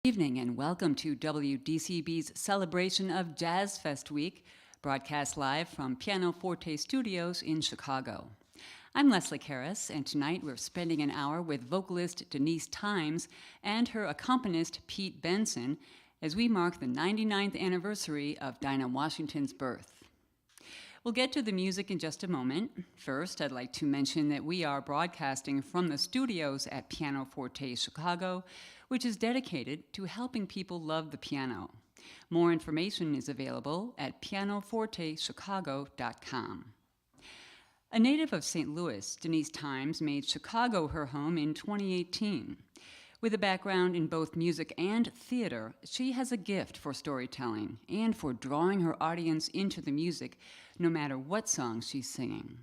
Evening and welcome to WDCB's celebration of Jazz Fest Week, broadcast live from Pianoforte Studios in Chicago. I'm Leslie Karras, and tonight we're spending an hour with vocalist Denise Thimes and her accompanist Pete Benson as we mark the 99th anniversary of Dinah Washington's birth. We'll get to the music in just a moment. First, I'd like to mention that we are broadcasting from the studios at Pianoforte Chicago, which is dedicated to helping people love the piano. More information is available at pianofortechicago.com. A native of St. Louis, Denise Thimes made Chicago her home in 2018. With a background in both music and theater, she has a gift for storytelling and for drawing her audience into the music, no matter what song she's singing.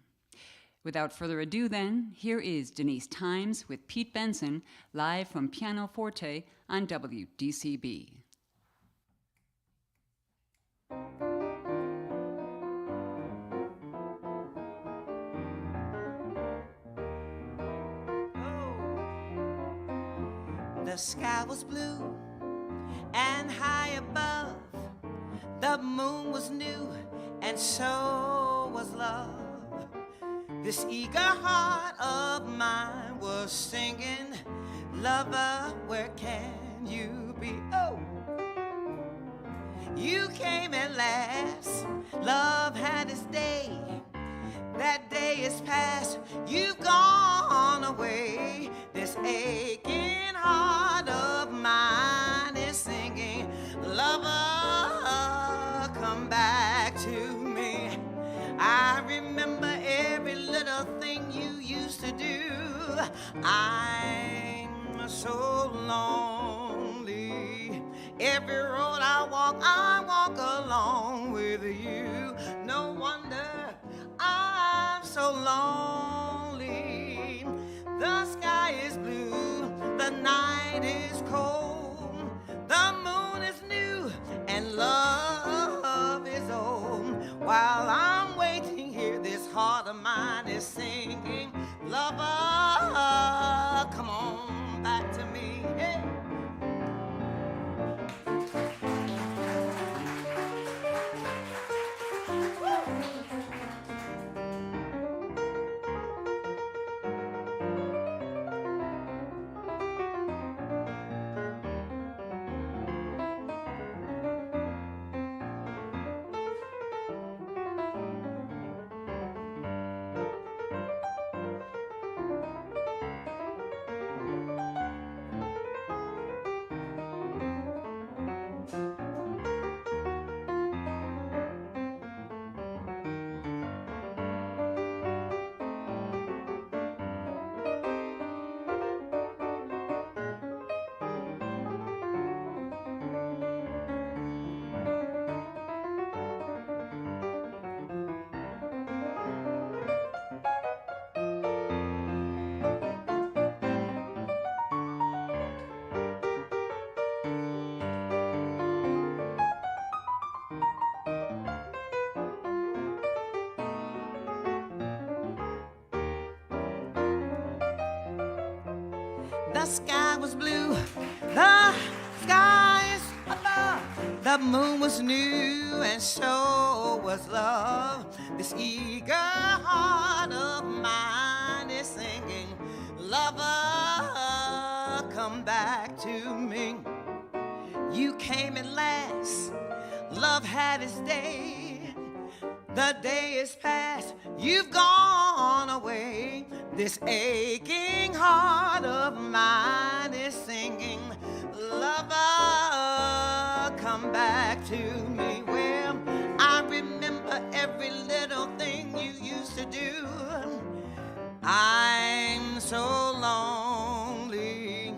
Without further ado then, here is Denise Thimes with Pete Benson, live from Pianoforte on WDCB. The sky was blue and high above. The moon was new and so was love. This eager heart of mine was singing, lover, where can you be? Oh, you came at last. Love had its day. That day is past. You've gone away. This aching heart of mine is singing, lover, come back to me. I remember every little thing you used to do. I'm so lonely. Every road I walk along with you. No wonder I'm so lonely. The sky is blue, the night is cold, the moon is new, and love is old. While I'm waiting here, this heart of mine is singing, lover, come on back to me. Hey. The sky was blue, the sky is above. The moon was new and so was love. This eager heart of mine is singing, lover, come back to me. You came at last, love had its day. The day is past, you've gone away. This aching heart of mine is singing, lover, come back to me. Well, I remember every little thing you used to do. I'm so lonely.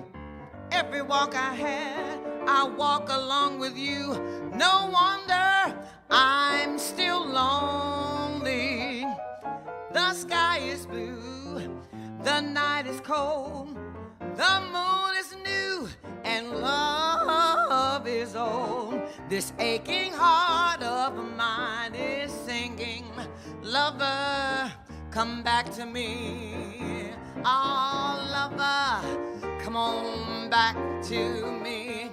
Every walk I had, I walk along with you. No wonder I'm still lonely. The sky is blue, the night is cold, the moon is new, and love is old. This aching heart of mine is singing, lover, come back to me. Oh, lover, come on back to me.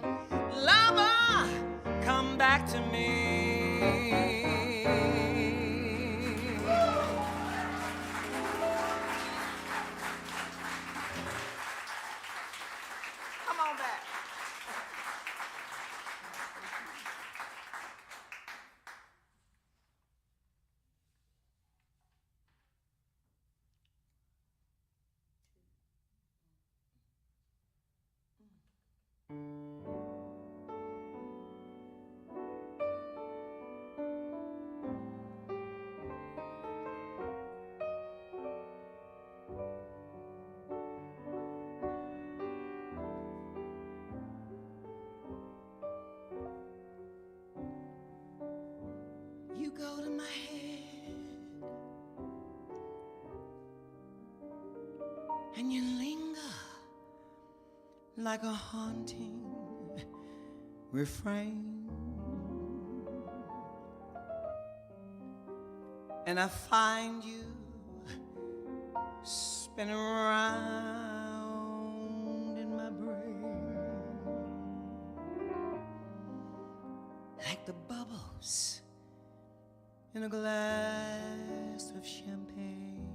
You go to my head and you linger like a haunting refrain, and I find you spinning around in my brain like the bubbles in a glass of champagne.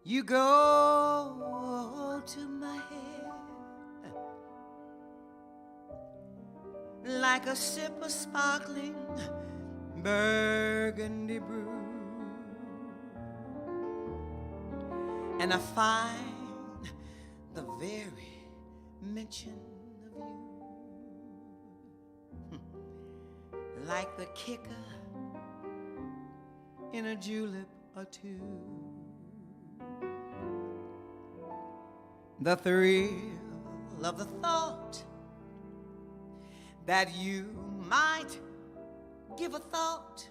You go to my head like a sip of sparkling burgundy brew, and I find the very mention of you like the kicker in a julep or two. The thrill of the thought that you might give a thought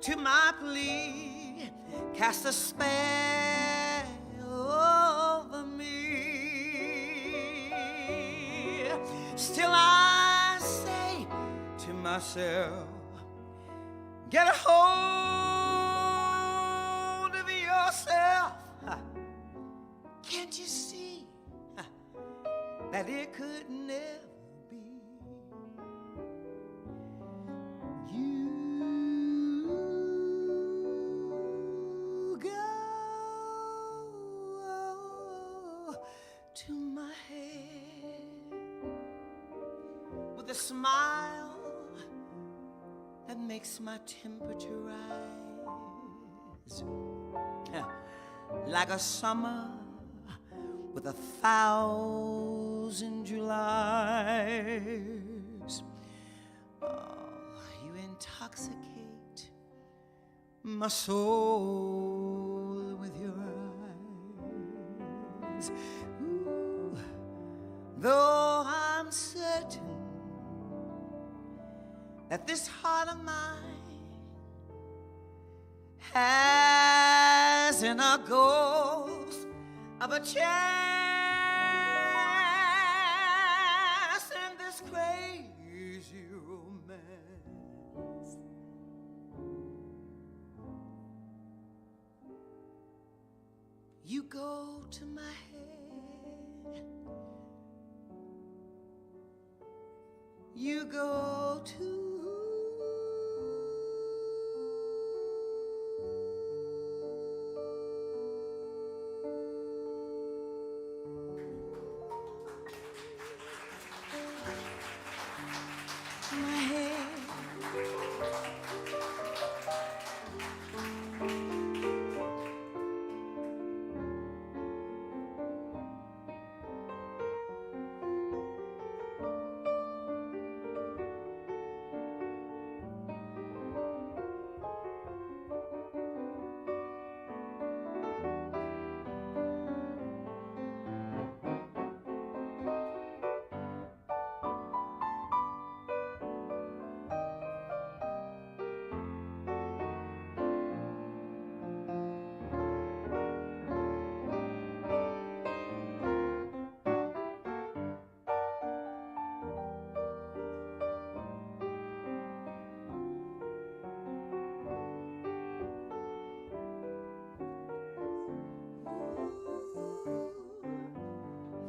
to my plea cast a spell over me. Still I say to myself, get a hold of yourself. Can't you see that it could never be? You go to my head with a smile that makes my temperature rise like a summer with 1,000 Julys. Oh, you intoxicate my soul with your eyes. Ooh, though I'm certain that this heart of mine has in a ghost of a chance in this crazy romance. You go to my head, you go to my head.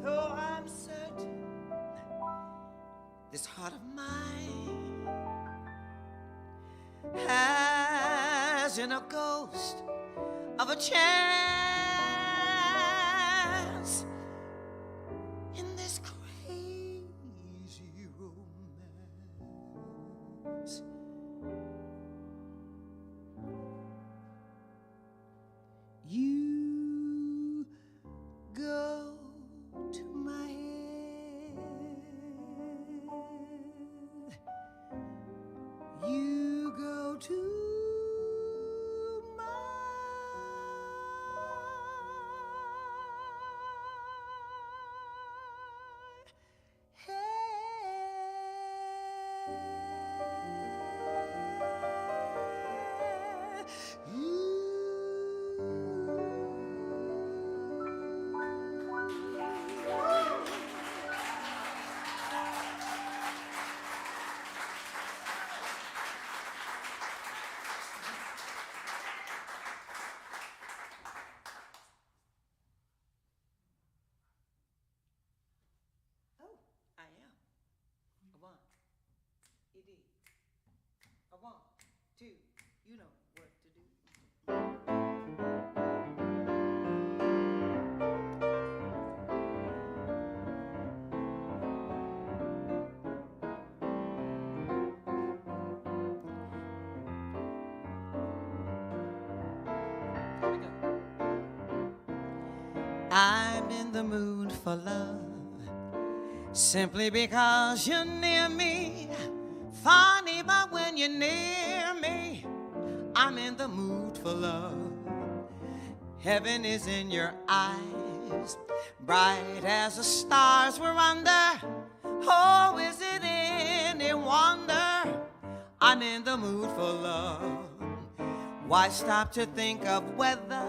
Though I'm certain this heart of mine has in a ghost of a chance in this crazy romance. You go to my head, you go to my I'm in the mood for love, simply because you're near me. Funny, but when you're near me, I'm in the mood for love. Heaven is in your eyes, bright as the stars we're under. Oh, is it any wonder I'm in the mood for love? Why stop to think of whether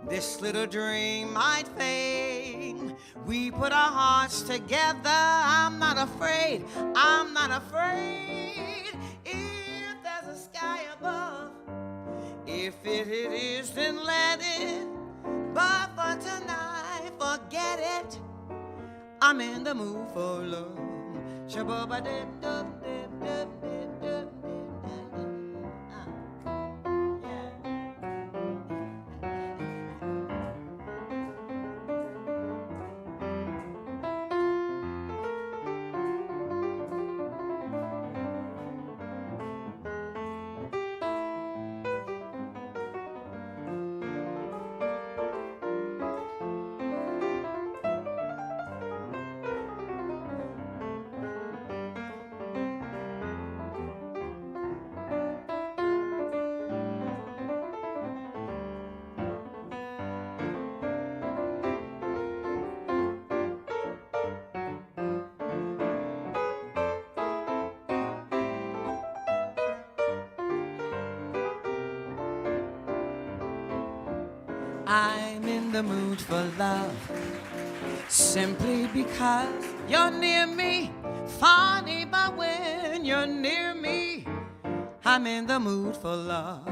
this little dream might fade? We put our hearts together. I'm not afraid, I'm not afraid. If there's a sky above, if it is, then let it. But for tonight, forget it. I'm in the mood for love. I'm in the mood for love, simply because you're near me. Funny, but when you're near me, I'm in the mood for love.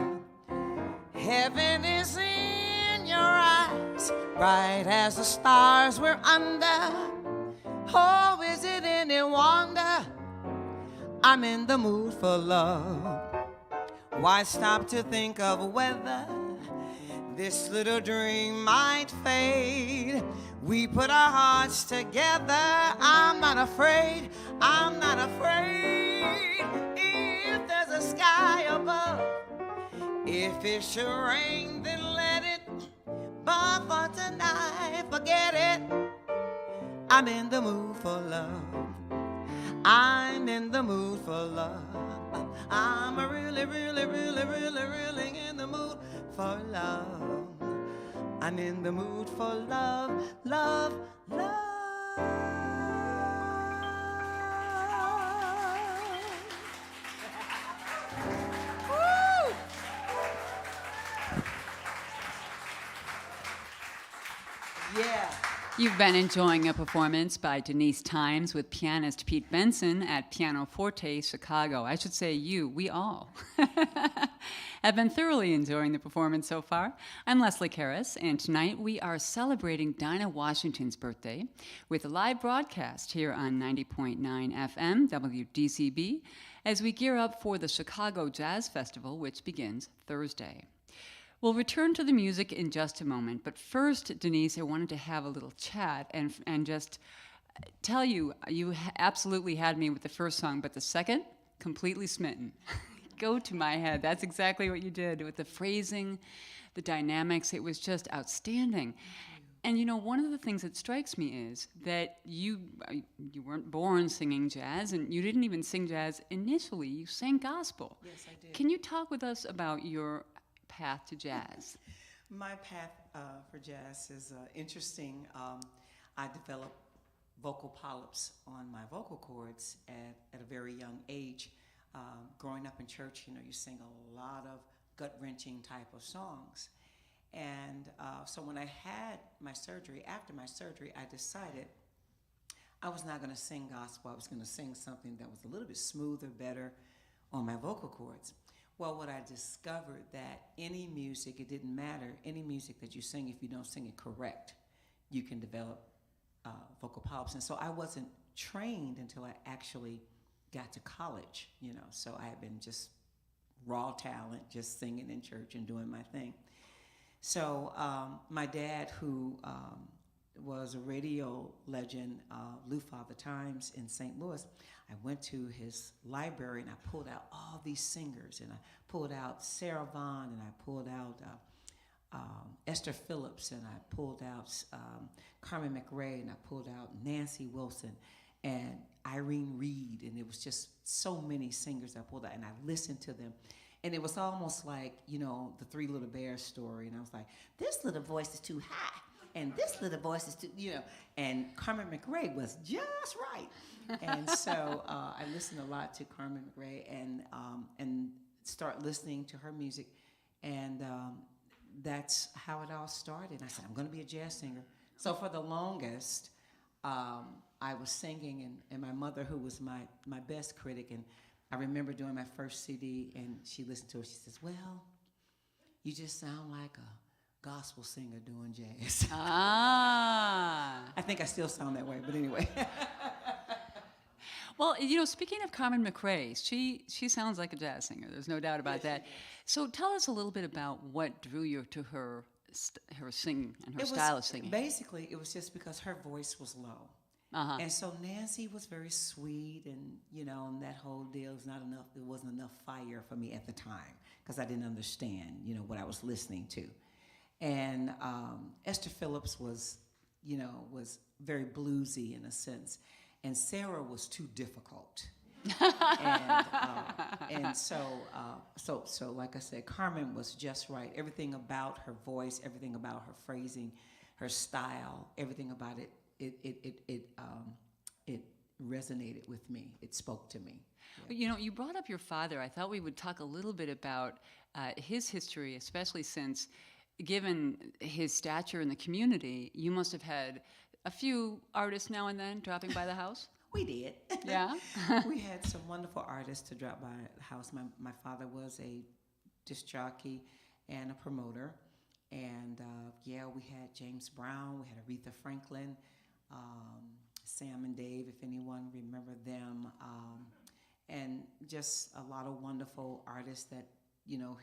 Heaven is in your eyes, bright as the stars we're under. Oh, is it any wonder I'm in the mood for love? Why stop to think of whether this little dream might fade? We put our hearts together. I'm not afraid, I'm not afraid. If there's a sky above, if it should rain, then let it. But for tonight, forget it. I'm in the mood for love. I'm in the mood for love. I'm really, really, really, really, really in the mood for love. I'm in the mood for love, love, love. Woo! Yeah. You've been enjoying a performance by Denise Thimes with pianist Pete Benson at Pianoforte Chicago. I should say you, we all. Have been thoroughly enjoying the performance so far. I'm Leslie Karras, and tonight we are celebrating Dinah Washington's birthday with a live broadcast here on 90.9 FM WDCB as we gear up for the Chicago Jazz Festival, which begins Thursday. We'll return to the music in just a moment, but first, Denise, I wanted to have a little chat and just tell you, you absolutely had me with the first song, but the second, completely smitten. Go to my head. That's exactly what you did with the phrasing, the dynamics. It was just outstanding. And you know, one of the things that strikes me is that you weren't born singing jazz, and you didn't even sing jazz initially. You sang gospel. Yes, I did. Can you talk with us about your path to jazz? My path for jazz is interesting. I developed vocal polyps on my vocal cords at a very young age. Growing up in church, you know, you sing a lot of gut-wrenching type of songs. And so when I had my surgery, after my surgery, I decided I was not going to sing gospel. I was going to sing something that was a little bit smoother, better on my vocal cords. Well, what I discovered that any music, it didn't matter, any music that you sing, if you don't sing it correct, you can develop vocal polyps. And so I wasn't trained until I actually got to college, you know. So I had been just raw talent, just singing in church and doing my thing. So my dad, who was a radio legend, Lou Father Times in St. Louis, I went to his library and I pulled out all these singers, and I pulled out Sarah Vaughan, and I pulled out Esther Phillips, and I pulled out Carmen McRae, and I pulled out Nancy Wilson, and Irene Reed, and it was just so many singers I pulled out, and I listened to them. And it was almost like, you know, the Three Little Bears story, and I was like, this little voice is too high, and this little voice is too, you know, and Carmen McRae was just right. And so I listened a lot to Carmen McRae and start listening to her music, and that's how it all started. I said, I'm going to be a jazz singer. So for the longest, I was singing, and my mother, who was my best critic, and I remember doing my first CD, and she listened to it. She says, well, you just sound like a gospel singer doing jazz. Ah. I think I still sound that way, but anyway. Well, you know, speaking of Carmen McRae, she sounds like a jazz singer. There's no doubt about that. So tell us a little bit about what drew you to her singing and her style of singing. Basically, it was just because her voice was low. Uh-huh. And so Nancy was very sweet, and, you know, and that whole deal was not enough. There wasn't enough fire for me at the time because I didn't understand, you know, what I was listening to. And Esther Phillips was, you know, was very bluesy in a sense. And Sarah was too difficult. and so like I said, Carmen was just right. Everything about her voice, everything about her phrasing, her style, everything about it, it resonated with me. It spoke to me. Yeah. You know, you brought up your father. I thought we would talk a little bit about his history, especially since, given his stature in the community, you must have had a few artists now and then dropping by the house. We did. Yeah. We had some wonderful artists to drop by the house. My father was a disc jockey and a promoter. And we had James Brown, we had Aretha Franklin, Sam and Dave, if anyone remember them, and just a lot of wonderful artists that, you know,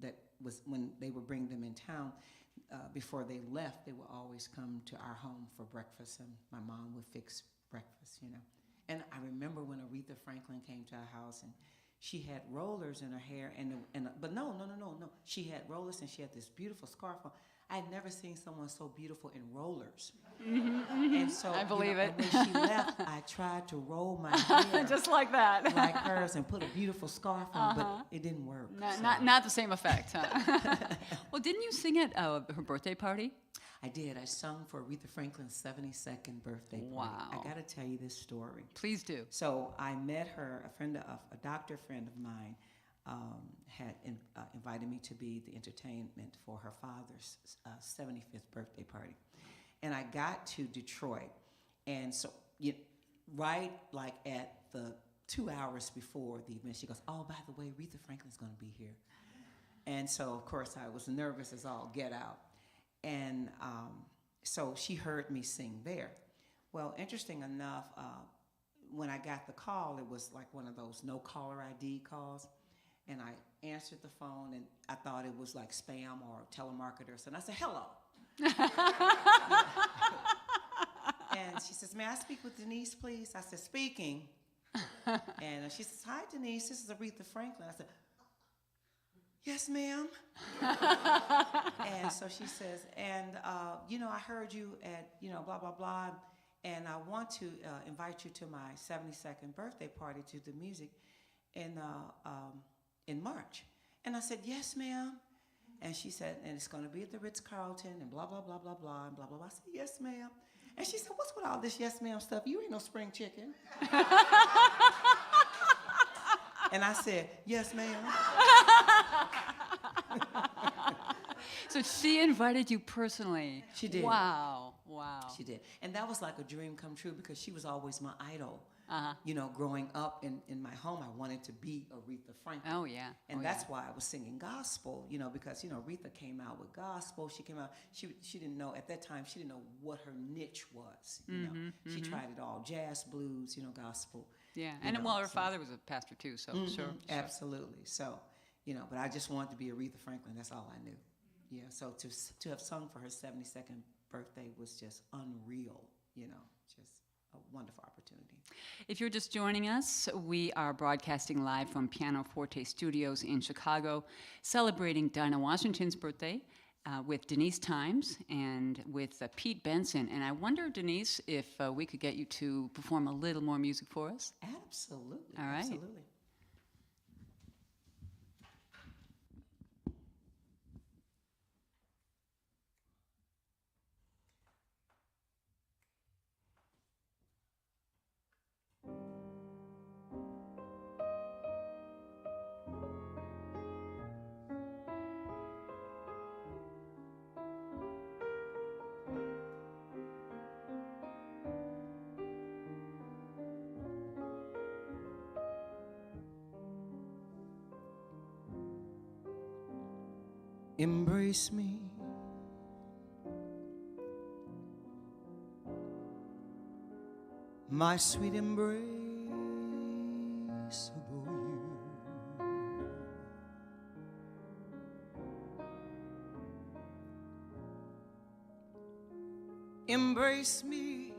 that was when they would bring them in town. Before they left, they would always come to our home for breakfast, and my mom would fix breakfast, you know. And I remember when Aretha Franklin came to our house, and she had rollers in her hair, but no. She had rollers, and she had this beautiful scarf on. I had never seen someone so beautiful in rollers. And so I believe it. When she left, I tried to roll my hair just like that, like hers, and put a beautiful scarf on, but it didn't work. Not the same effect, huh? Well, didn't you sing at her birthday party? I did. I sung for Aretha Franklin's 72nd birthday party. Wow. I got to tell you this story. Please do. So I met her, a doctor friend of mine had invited me to be the entertainment for her father's 75th birthday party. And I got to Detroit, and so right like at the 2 hours before the event, she goes, oh, by the way, Aretha Franklin's going to be here. And so, of course, I was nervous as all get out. And so she heard me sing there. Well, interesting enough, when I got the call, it was like one of those no caller ID calls. And I answered the phone, and I thought it was like spam or telemarketers. And I said, hello. And she says, may I speak with Denise, please? I said, speaking. And she says, hi, Denise. This is Aretha Franklin. I said, yes, ma'am. And so she says, and, I heard you at, blah, blah, blah. And I want to invite you to my 72nd birthday party to the music in March. And I said, yes, ma'am. And she said, and it's going to be at the Ritz-Carlton and blah, blah, blah, blah, blah, and blah, blah, blah. I said, yes, ma'am. And she said, what's with all this yes, ma'am stuff? You ain't no spring chicken. And I said, yes, ma'am. So she invited you personally. She did. Wow. She did. And that was like a dream come true because she was always my idol. Uh-huh. Growing up in my home, I wanted to be Aretha Franklin. Oh, yeah. And that's why I was singing gospel, because, Aretha came out with gospel. She came out, she didn't know, at that time, she didn't know what her niche was, She tried it all, jazz, blues, gospel. Yeah, and her father was a pastor too, so sure. Absolutely. So, but I just wanted to be Aretha Franklin. That's all I knew. Yeah, so to have sung for her 72nd birthday was just unreal, just a wonderful opportunity. If you're just joining us, we are broadcasting live from Pianoforte Studios in Chicago, celebrating Dinah Washington's birthday. with Denise Thimes and with Pete Benson. And I wonder, Denise, if we could get you to perform a little more music for us. Absolutely. All right. Absolutely. Embrace me, my sweet embraceable you. Embrace me,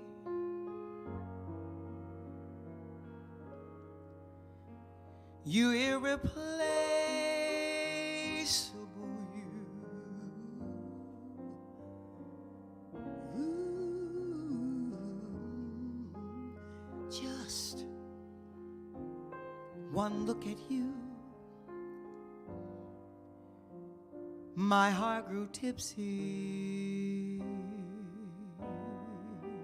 you irreplaceable you. Just one look at you, my heart grew tipsy in me.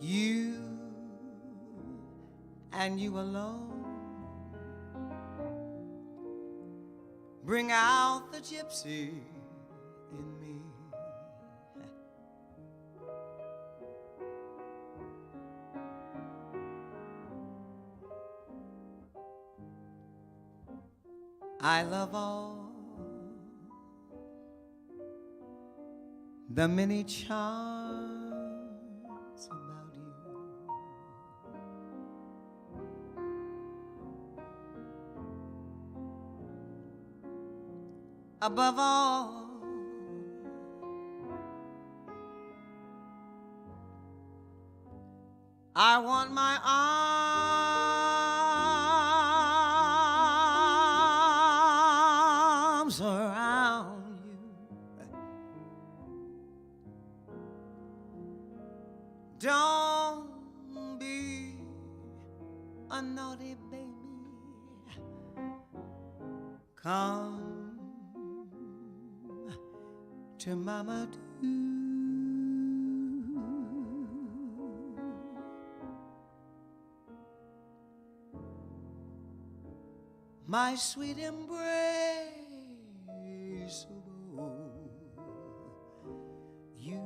You and you alone bring out the gypsy in me. I love all the many charms about you. Above all, I want my arms around you. Don't be a naughty baby. Come to Mama do. My sweet embraceable you.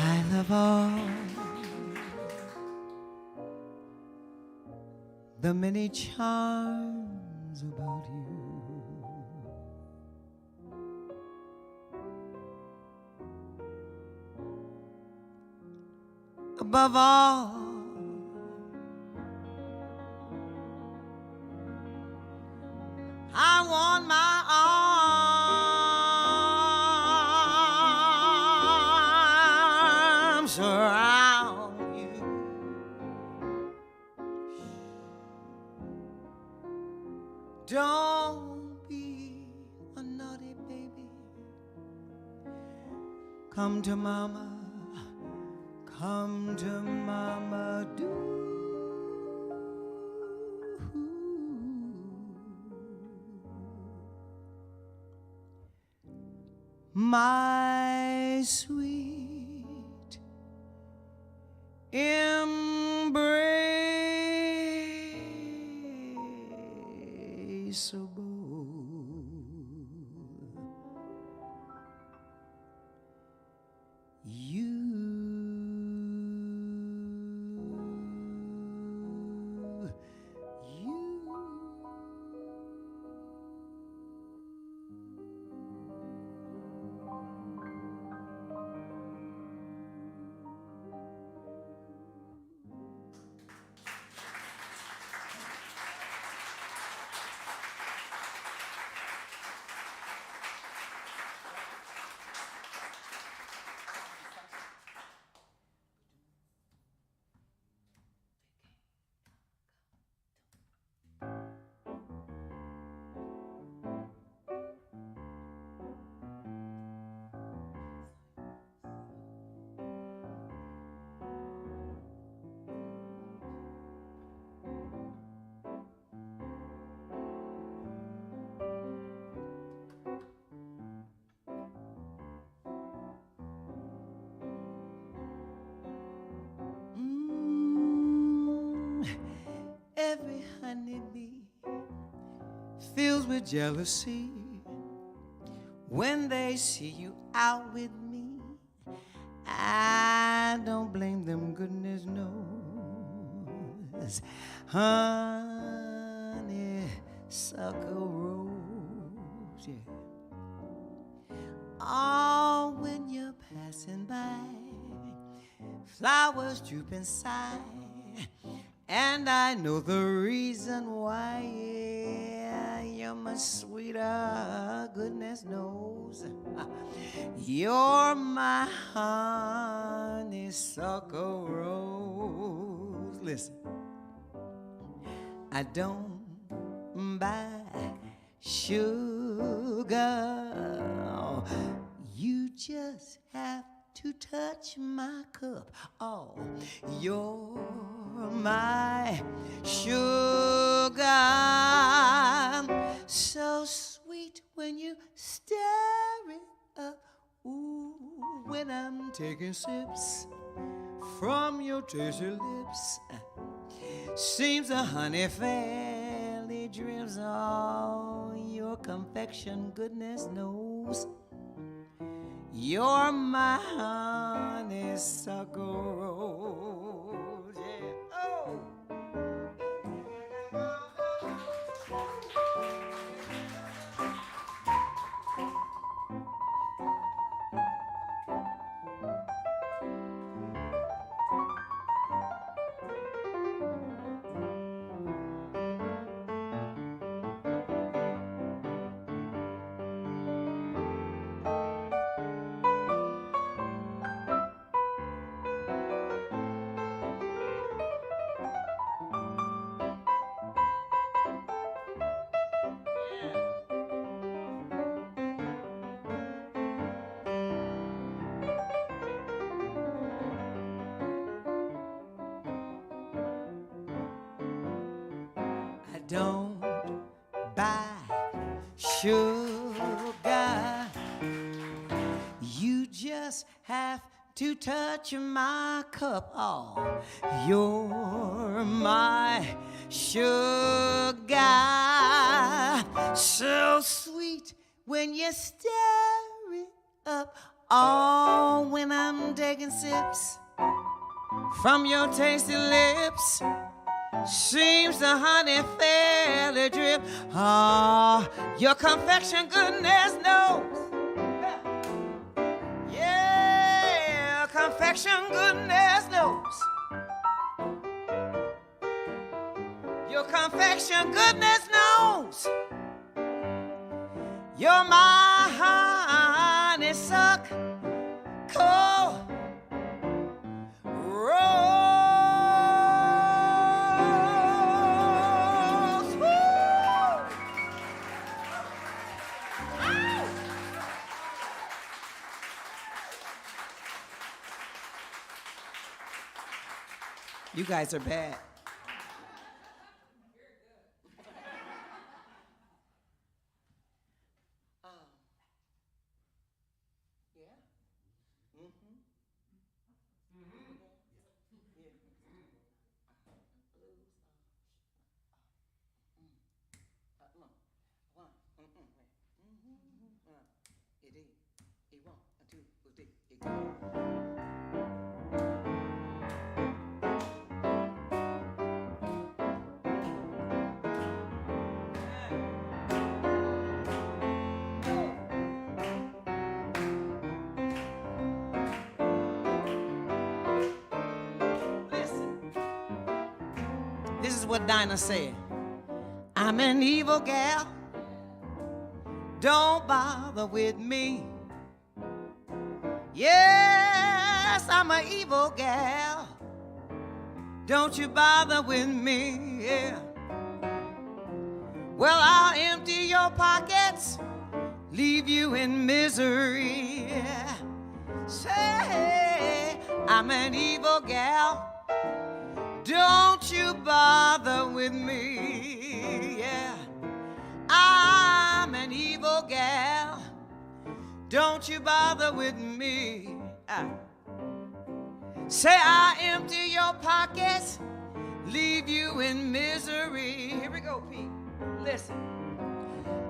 I love all the many charms about you. Above all, arms around you. Don't be a naughty baby. Come to mama, come to mama, do. My sweet embraceable, Every honeybee fills with jealousy when they see you out with me. I don't blame them, goodness knows. Honeysuckle rose, yeah. Oh, when you're passing by, flowers droop inside. And I know the reason why, yeah, you're much sweeter, goodness knows. You're my honeysuckle rose. Listen, I don't buy sugar. You just have to touch my cup. Oh, you're my sugar, so sweet when you stir it up. Ooh, when I'm taking sips from your tasty lips, seems the honey fairly drips. Oh, your confection, goodness knows. You're my honeysuckle rose, yeah. Oh. Don't buy sugar. You just have to touch my cup. Oh, you're my sugar, so sweet when you stir it up. Oh, when I'm taking sips from your tasty lips, seems the honey fairly drip. Ah, your confection, goodness knows. Yeah, confection, goodness knows. Your confection, goodness knows. You're my honeysuckle You guys are bad. This is what Dinah said. I'm an evil gal. Don't bother with me. Yes, I'm an evil gal. Don't you bother with me. Yeah. Well, I'll empty your pockets, leave you in misery. Yeah. Say, I'm an evil gal. Don't you bother with me, yeah. I'm an evil gal. Don't you bother with me. Say I empty your pockets, leave you in misery. Here we go, Pete. Listen.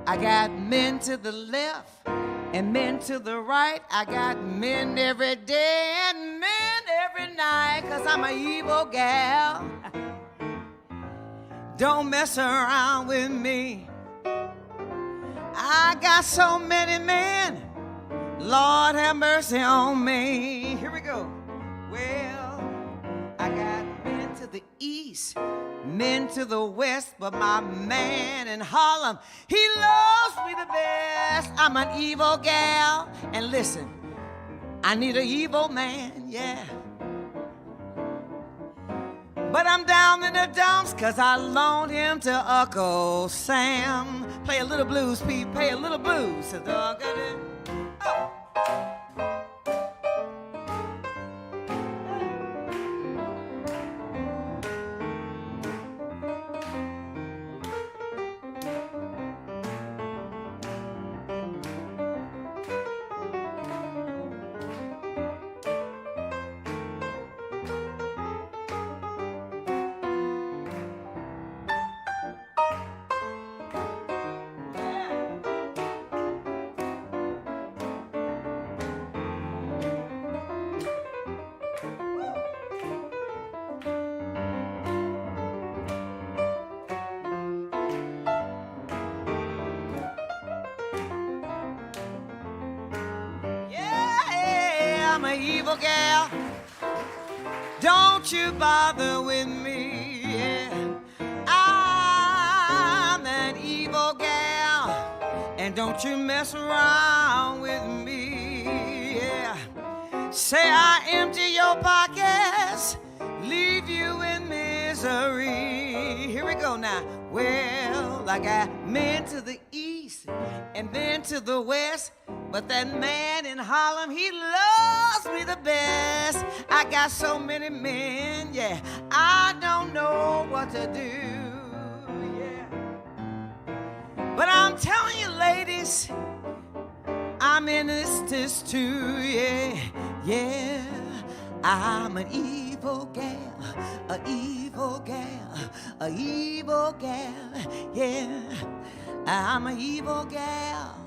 I got men to the left and men to the right. I got men every day and men every night, 'cause I'm an evil gal. Don't mess around with me. I got so many men. Lord have mercy on me. Here we go. Well, I got men to the east, men to the west, but my man in Harlem, he loves me the best. I'm an evil gal, and listen, I need an evil man, yeah. But I'm down in the dumps 'cause I loaned him to Uncle Sam. Play a little blues, Pete, play a little blues. Oh. I'm an evil gal. Don't you bother with me. Yeah. I'm an evil gal, and don't you mess around with me. Yeah. Say I empty your pockets, leave you in misery. Here we go now. Well, I got men to the east and men to the west, but that man in Harlem, he loves me the best. I got so many men, yeah, I don't know what to do, yeah. But I'm telling you, ladies, I'm in this too, yeah, yeah. I'm an evil gal, a evil gal, a evil gal, yeah. I'm an evil gal.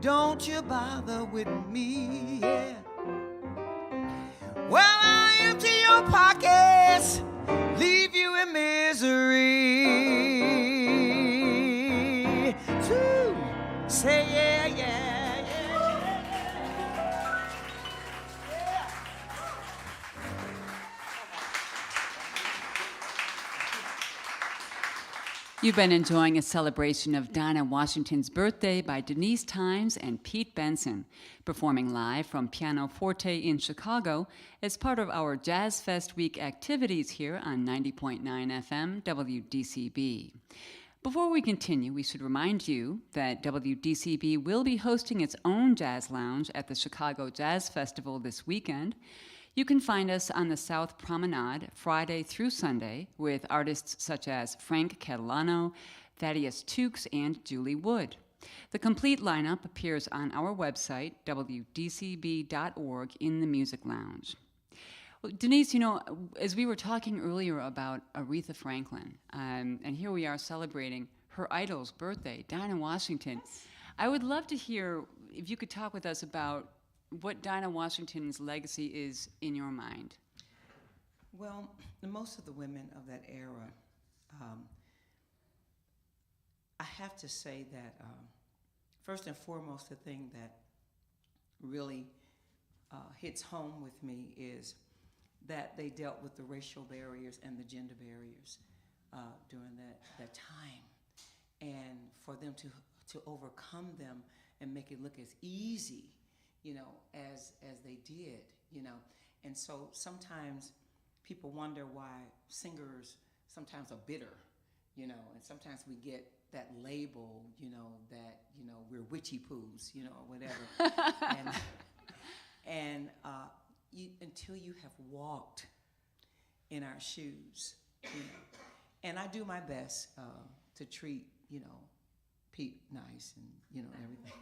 Don't you bother with me, yeah. Well, I empty your pockets, leave you in misery. Too. Say yeah, yeah, yeah, yeah. You've been enjoying a celebration of Dinah Washington's birthday by Denise Thimes and Pete Benson, performing live from Piano Forte in Chicago as part of our Jazz Fest Week activities here on 90.9 FM WDCB. Before we continue, we should remind you that WDCB will be hosting its own jazz lounge at the Chicago Jazz Festival this weekend. You can find us on the South Promenade Friday through Sunday with artists such as Frank Catalano, Thaddeus Tukes, and Julie Wood. The complete lineup appears on our website, WDCB.org, in the Music Lounge. Well, Denise, as we were talking earlier about Aretha Franklin, and here we are celebrating her idol's birthday, Dinah Washington. Yes. I would love to hear if you could talk with us about what Dinah Washington's legacy is in your mind. Well, most of the women of that era, I have to say that first and foremost, the thing that really hits home with me is that they dealt with the racial barriers and the gender barriers during that time. And for them to overcome them and make it look as easy, as they did, And so sometimes people wonder why singers sometimes are bitter, and sometimes we get that label, that, we're witchy poos, or whatever. and until you have walked in our shoes, and I do my best to treat, Pete nice and, everything.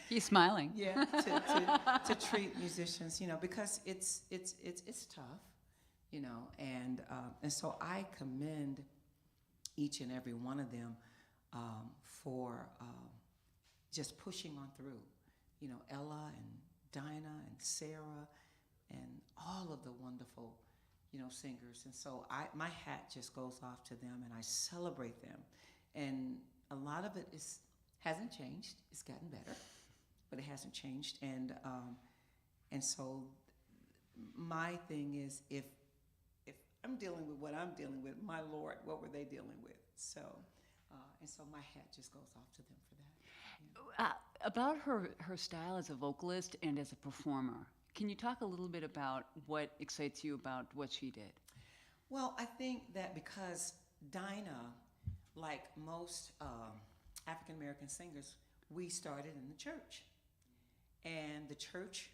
He's smiling. Yeah, to treat musicians, because it's tough, and so I commend each and every one of them for just pushing on through, Ella and Dinah and Sarah and all of the wonderful, singers. And so my hat just goes off to them, and I celebrate them. And a lot of it hasn't changed. It's gotten better, but it hasn't changed. And so my thing is, if I'm dealing with what I'm dealing with, my Lord, what were they dealing with? So, and so my hat just goes off to them for that. About her style as a vocalist and as a performer, can you talk a little bit about what excites you about what she did? Well, I think that because Dinah, like most African American singers, we started in the church. And the church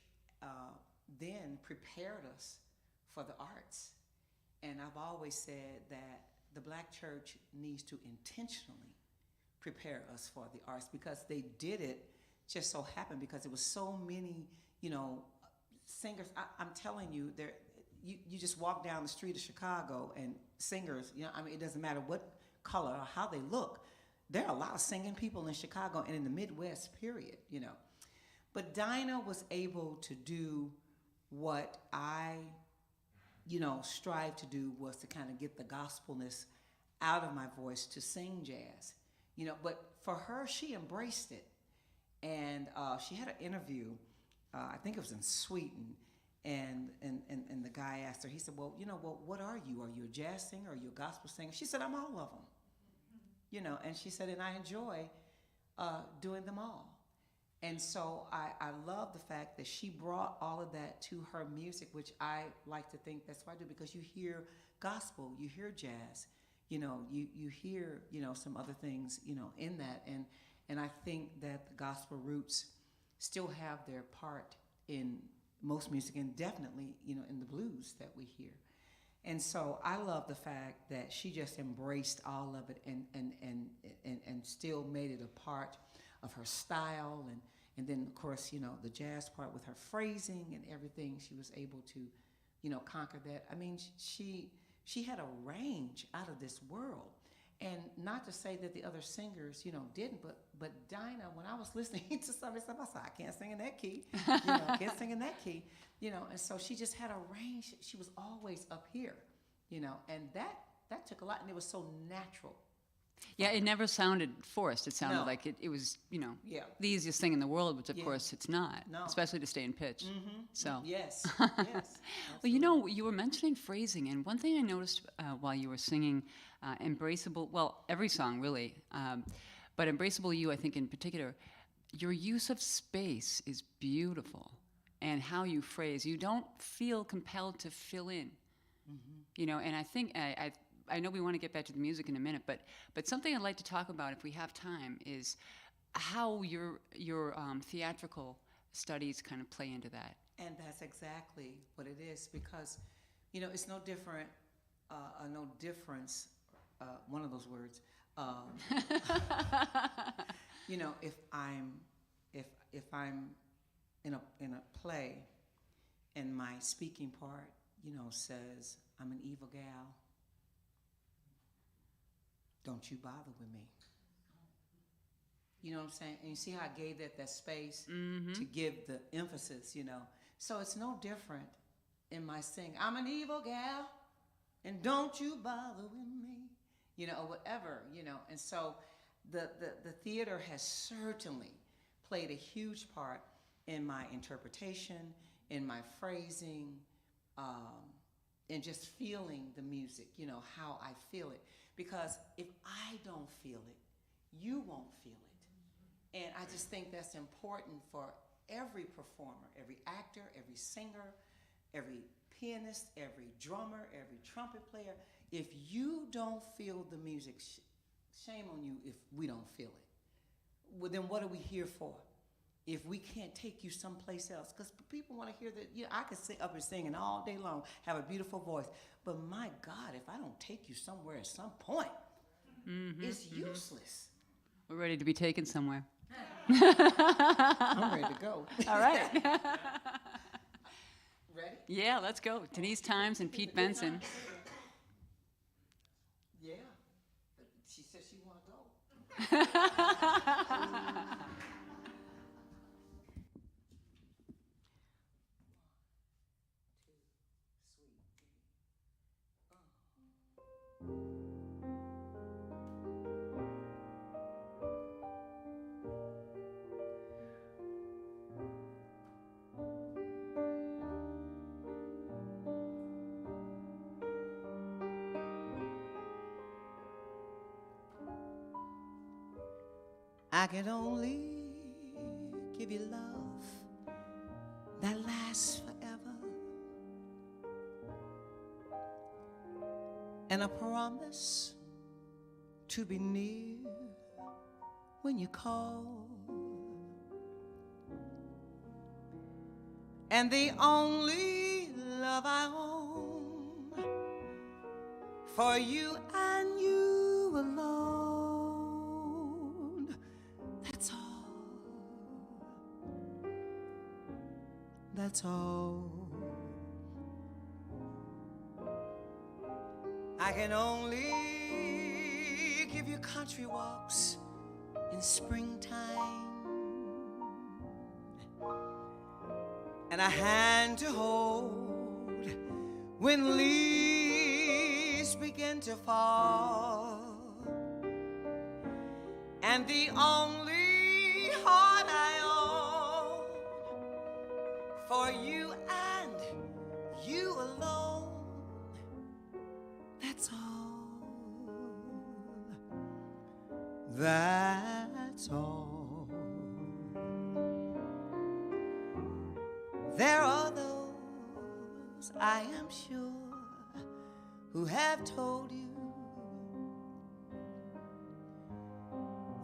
then prepared us for the arts. And I've always said that the Black church needs to intentionally prepare us for the arts, because they did it just so happened because there was so many, singers. I'm telling you, you just walk down the street of Chicago and singers, it doesn't matter what color or how they look. There are a lot of singing people in Chicago and in the Midwest, period, But Dinah was able to do what I, strive to do, was to kind of get the gospelness out of my voice to sing jazz, But for her, she embraced it. And she had an interview, I think it was in Sweden, and the guy asked her, he said, well, what are you? Are you a jazz singer? Are you a gospel singer? She said, I'm all of them. And she said, and I enjoy doing them all. And so I love the fact that she brought all of that to her music, which I like to think that's what I do, because you hear gospel, you hear jazz, you hear, some other things, in that. And I think that the gospel roots still have their part in most music, and definitely, in the blues that we hear. And so I love the fact that she just embraced all of it and still made it a part of her style. And then, of course, the jazz part with her phrasing and everything, she was able to, conquer that. I mean, she had a range out of this world. And not to say that the other singers, didn't, but Dinah, when I was listening to some of this stuff, I said, I can't sing in that key, can't sing in that key, and so she just had a range. She was always up here, and that took a lot, and it was so natural. Yeah, it never sounded forced. It sounded like it was, Yeah. the easiest thing in the world, which of Yeah. course it's not, No. especially to stay in pitch. Mm-hmm. So. Yes, yes. Well, you were mentioning phrasing, and one thing I noticed while you were singing Embraceable, well, every song really, but Embraceable You, I think in particular, your use of space is beautiful, and how you phrase. You don't feel compelled to fill in, and I think I know we want to get back to the music in a minute, but something I'd like to talk about if we have time is how your theatrical studies kind of play into that. And that's exactly what it is, because, you know, it's no different, no difference, one of those words. You know, if I'm in a play, and my speaking part, you know, says, I'm an evil gal, don't you bother with me. You know what I'm saying? And you see how I gave that space to give the emphasis, you know. So it's no different in my singing. I'm an evil gal, and don't you bother with me, you know, or whatever, you know. And so the theater has certainly played a huge part in my interpretation, in my phrasing, and just feeling the music, you know, how I feel it. Because if I don't feel it, you won't feel it. And I just think that's important for every performer, every actor, every singer, every pianist, every drummer, every trumpet player. If you don't feel the music, shame on you if we don't feel it. Well, then what are we here for? If we can't take you someplace else, because people want to hear that. You know, I could sit up and singing all day long, have a beautiful voice, but my God, if I don't take you somewhere at some point, it's useless. We're ready to be taken somewhere. I'm ready to go. All right. Ready? Yeah, let's go. Denise Thimes and Pete Benson. Yeah, but she said she want to go. I can only give you love that lasts forever, and a promise to be near when you call. And the only love I own for you and you alone. That's all. That's all. I can only give you country walks in springtime, and a hand to hold when leaves begin to fall. And the only heart I own for you and you alone. That's all. That's all. There are those, I am sure, who have told you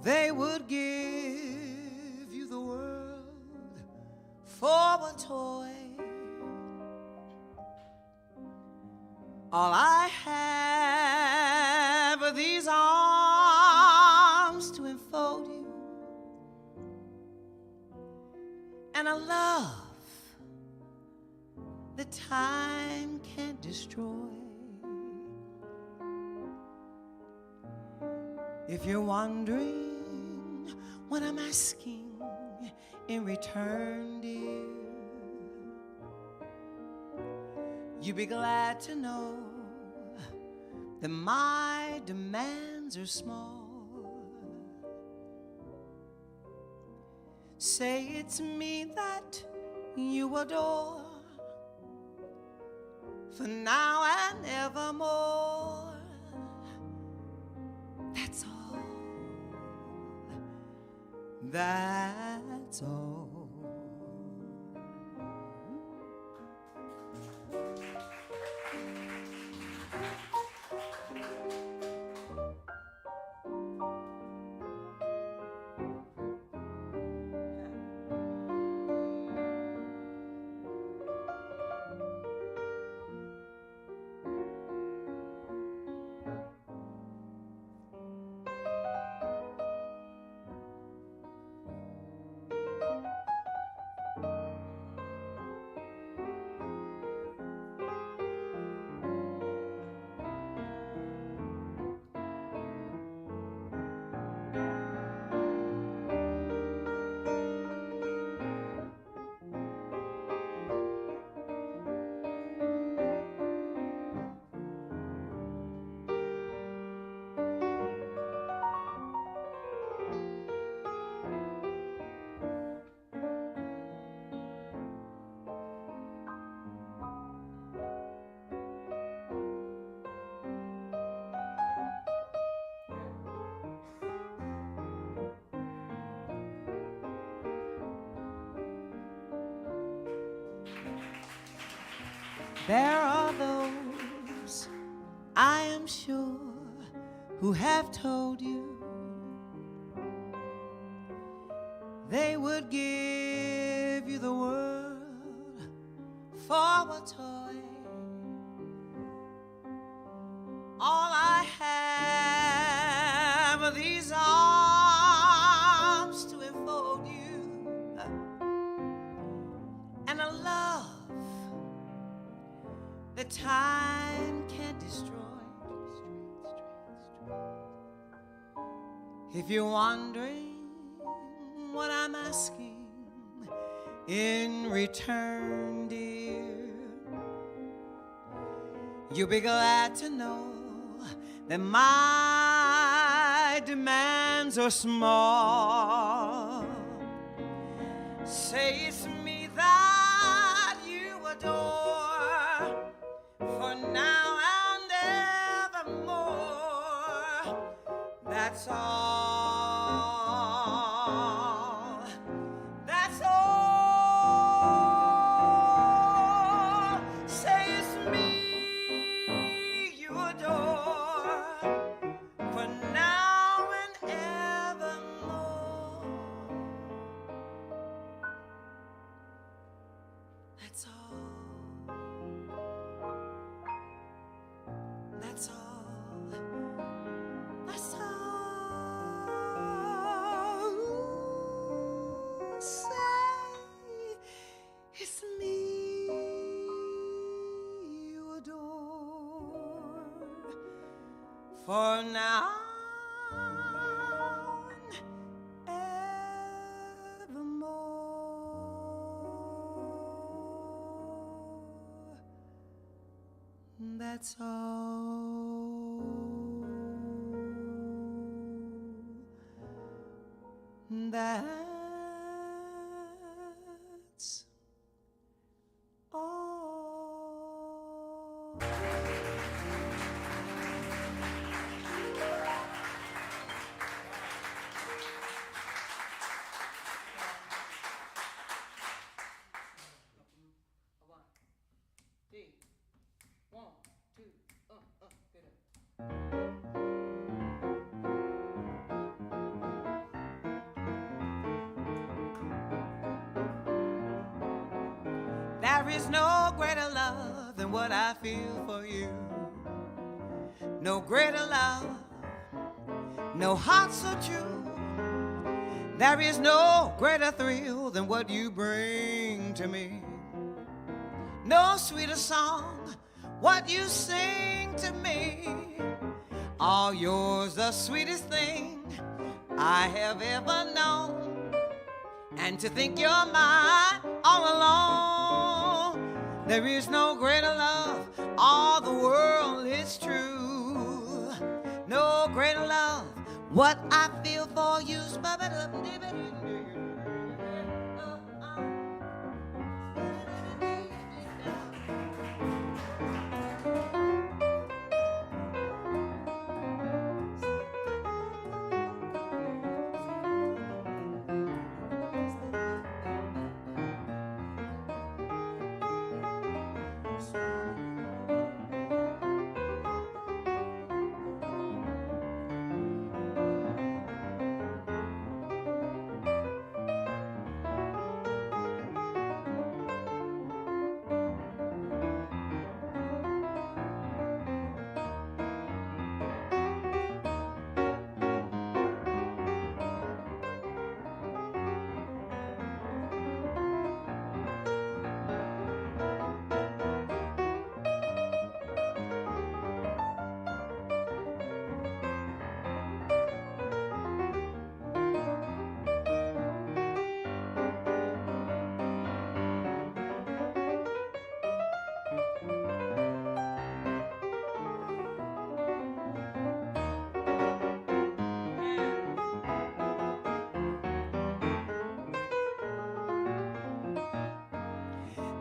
they would give you the world for a toy. All I have are these arms to enfold you, and a love that time can't destroy. If you're wondering what I'm asking in return, dear, you'd be glad to know that my demands are small. Say it's me that you adore, for now and evermore. That's all. That's all. There are those, I am sure, who have told you they would give you the world for a toy. All I have are these arms to enfold you, and a love that time can't destroy. If you're wondering what I'm asking in return, dear, you'll be glad to know that my demands are small. Say it's me that you adore, for now and evermore. That's all. That's all. Say it's me you adore, for now and evermore. That's all. That's all. That's all. Say it's me you adore, for now and evermore. That's all. That's all. There is no greater love than what I feel for you. No greater love, no heart so true. There is no greater thrill than what you bring to me. No sweeter song, what you sing to me. All yours, the sweetest thing I have ever known. And to think you're mine all alone. There is no greater love, all the world is true. No greater love, what I feel for you.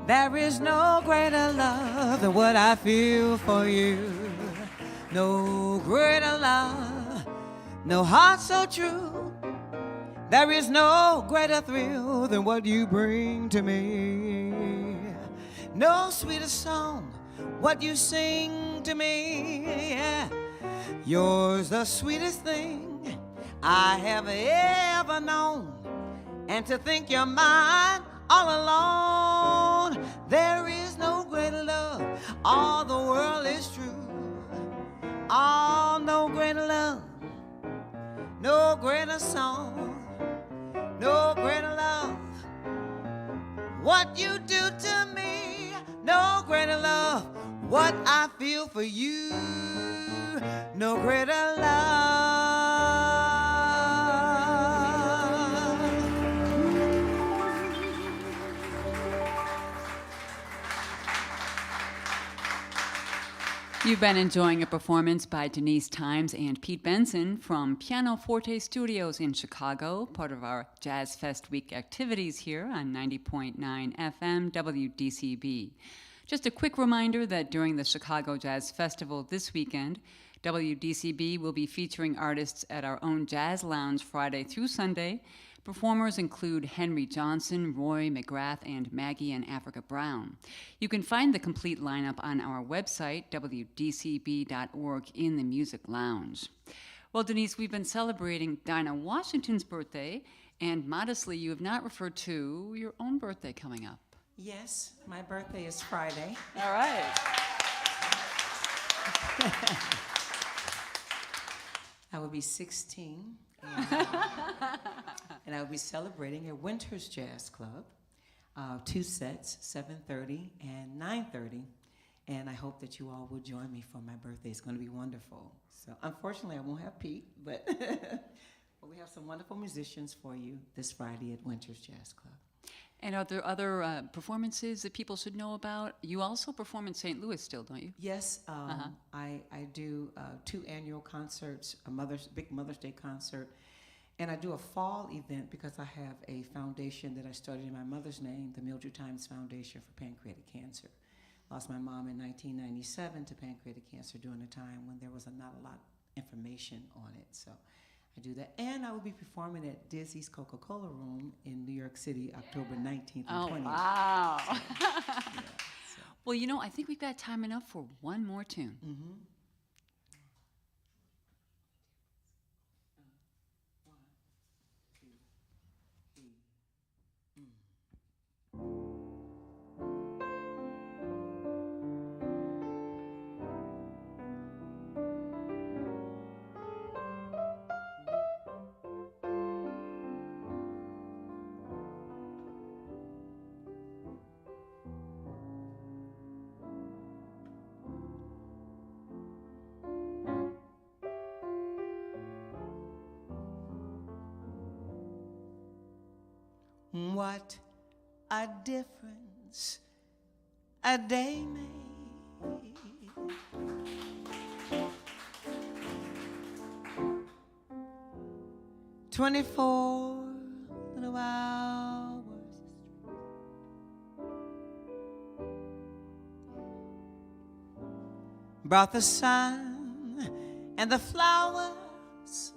There is no greater love than what I feel for you. No greater love, no heart so true. There is no greater thrill than what you bring to me. no sweeter song, what you sing to me. Yeah. Yours the sweetest thing I have ever known. And to think you're mine all alone. There is no greater love, all the world is true. Oh, no greater love, no greater song, no greater love. What you do to me, no greater love. What I feel for you, no greater love. You've been enjoying a performance by Denise Thimes and Pete Benson from Pianoforte Studios in Chicago, part of our Jazz Fest Week activities here on 90.9 FM WDCB. Just a quick reminder that during the Chicago Jazz Festival this weekend, WDCB will be featuring artists at our own Jazz Lounge Friday through Sunday. Performers include Henry Johnson, Roy McGrath, and Maggie and Africa Brown. You can find the complete lineup on our website, wdcb.org, in the Music Lounge. Well, Denise, we've been celebrating Dinah Washington's birthday, and modestly, you have not referred to your own birthday coming up. Yes, my birthday is Friday. All right. I will be 16. And I will be celebrating at Winter's Jazz Club, 2 sets, 7:30 and 9:30. And I hope that you all will join me for my birthday. It's going to be wonderful. So unfortunately, I won't have Pete, but, but we have some wonderful musicians for you this Friday at Winter's Jazz Club. And are there other performances that people should know about? You also perform in St. Louis still, don't you? Yes, I do 2 annual concerts, big Mother's Day concert, and I do a fall event because I have a foundation that I started in my mother's name, the Mildred Thimes Foundation for Pancreatic Cancer. Lost my mom in 1997 to pancreatic cancer during a time when there was not a lot of information on it. So I do that. And I will be performing at Dizzy's Coca-Cola Room in New York City, October 19th and 20th. Oh, wow. So, yeah, so. Well, you know, I think we've got time enough for one more tune. Mm-hmm. What a difference a day made. 24 little hours brought the sun and the flowers,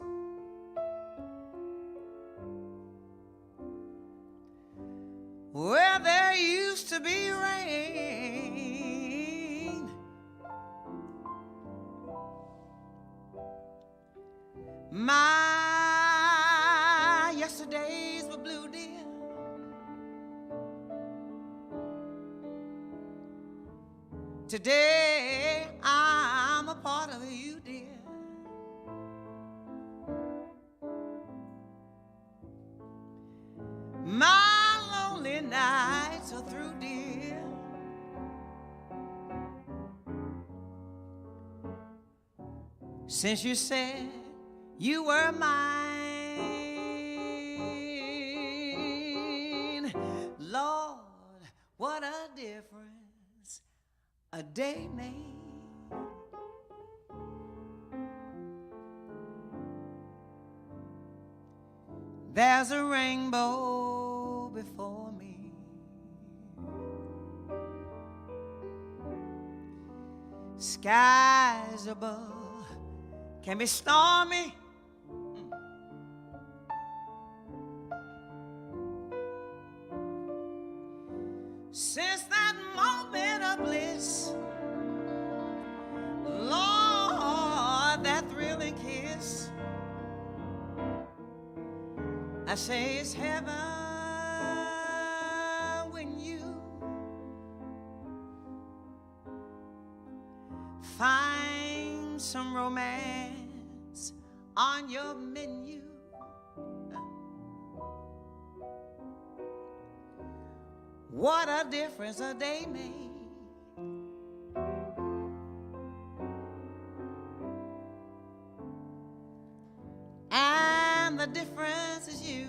where there used to be rain. My yesterdays were blue, dear. Today I'm a part of you, dear. My lonely nights are through, dear. Since you said you were mine, Lord, what a difference a day made. There's a rainbow before me, skies above can be stormy, since that moment of bliss. Lord, that thrilling kiss, I say it's heaven when you find some romance on your menu. What a difference a day made. And the difference is you.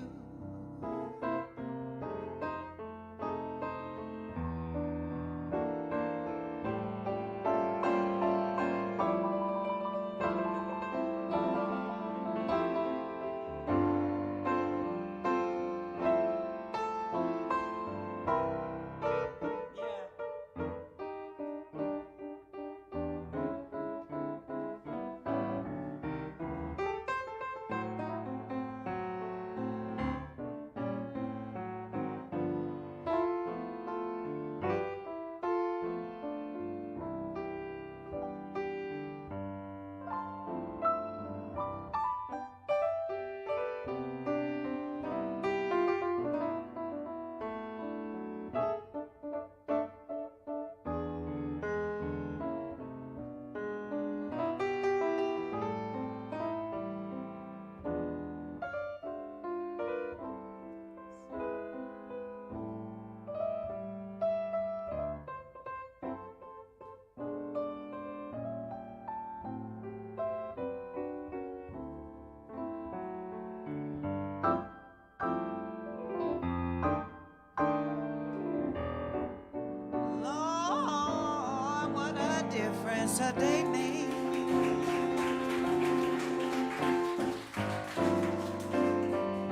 Difference a day made.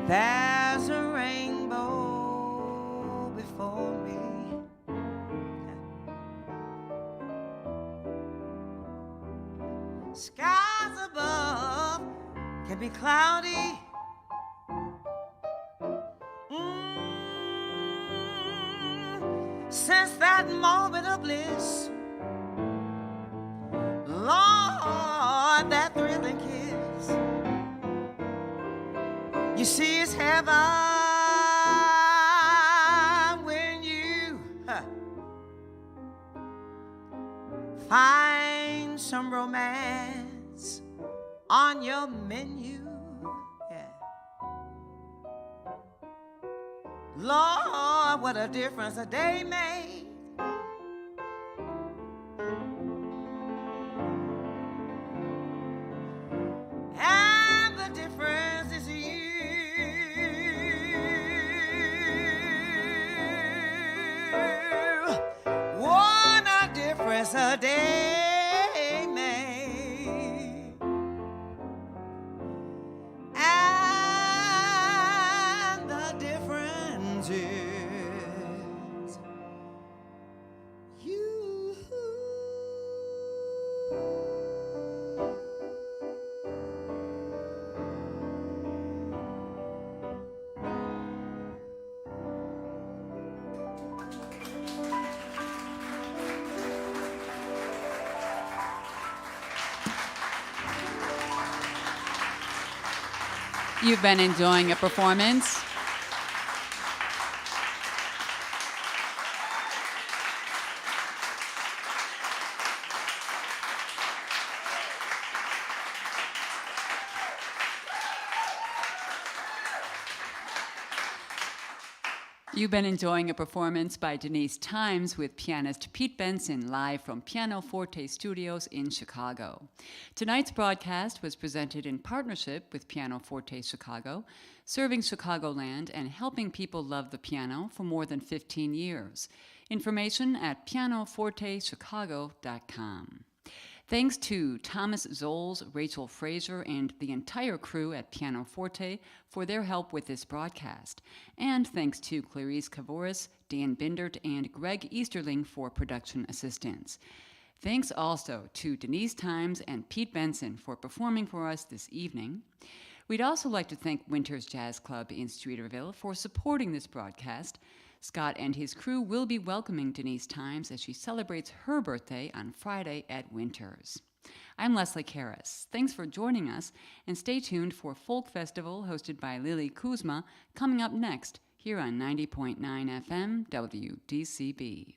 There's a rainbow before me. Skies above can be cloudy. Since that moment of bliss, Lord, that thrilling kiss, you see it's heaven when you find some romance on your menu. Yeah. Lord, what a difference a day made. A day made, and the difference is you. You've been enjoying a performance by Denise Thimes with pianist Pete Benson live from Pianoforte Studios in Chicago. Tonight's broadcast was presented in partnership with Pianoforte Chicago, serving Chicagoland and helping people love the piano for more than 15 years. Information at pianofortechicago.com. Thanks to Thomas Zolls, Rachel Fraser, and the entire crew at Pianoforte for their help with this broadcast. And thanks to Clarice Kavoris, Dan Bindert, and Greg Easterling for production assistance. Thanks also to Denise Thimes and Pete Benson for performing for us this evening. We'd also like to thank Winters Jazz Club in Streeterville for supporting this broadcast. Scott and his crew will be welcoming Denise Thimes as she celebrates her birthday on Friday at Winters. I'm Leslie Karras. Thanks for joining us, and stay tuned for Folk Festival hosted by Lily Kuzma coming up next here on 90.9 FM WDCB.